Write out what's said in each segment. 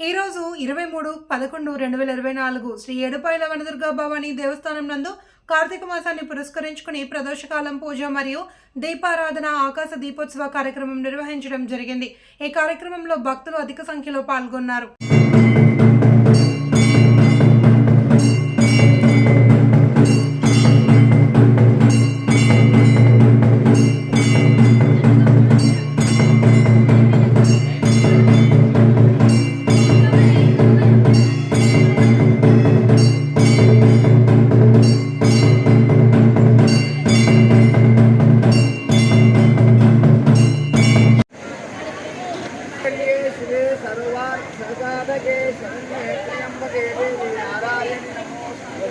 ఈరోజు 23/11/2024 శ్రీ ఏడుపాయల వనదుర్గా భవానీ దేవస్థానం నందు కార్తీక మాసాన్ని పురస్కరించుకుని ప్రదోషకాలం పూజ మరియు దీపారాధన ఆకాశ దీపోత్సవ కార్యక్రమం నిర్వహించడం జరిగింది. ఈ కార్యక్రమంలో భక్తులు అధిక సంఖ్యలో పాల్గొన్నారు. सर्वार्थसाधके शरण्ये त्र्यम्बके देवी नारायणि नमोस्तुते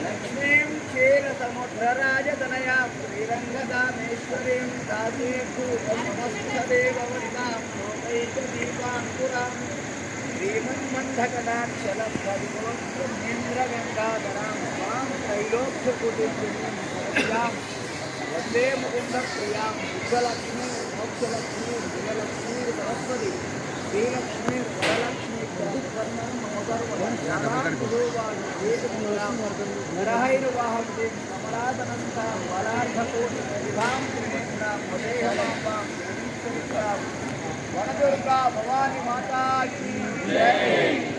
लक्ष्मीं क्षीरसमुद्रराजतनयां श्रीरङ्गदामेश्वरीं दासेभूतं नमस्ते भवतां लोकैकदीपाङ्कुरां श्रीमन्मन्थकटाक्षलब्धविभवन्द्रेन्द्रगङ्गाधरां स्वां त्रैलोक्यकुटिं वंदे मुकुंद प्रिया विजयलक्ष्मी मोक्षलक्ष्मी विजयलक्ष्मी सरस्वती श्रीलक्ष्मी वरलक्ष्मी प्रभुकर्मा नरहैर्वाहं कमलादनन्ता वरार्धकोटि प्रतिभां त्रिनेत्रां वदेहमाम्बां वनदुर्गा भवानी माता की जय।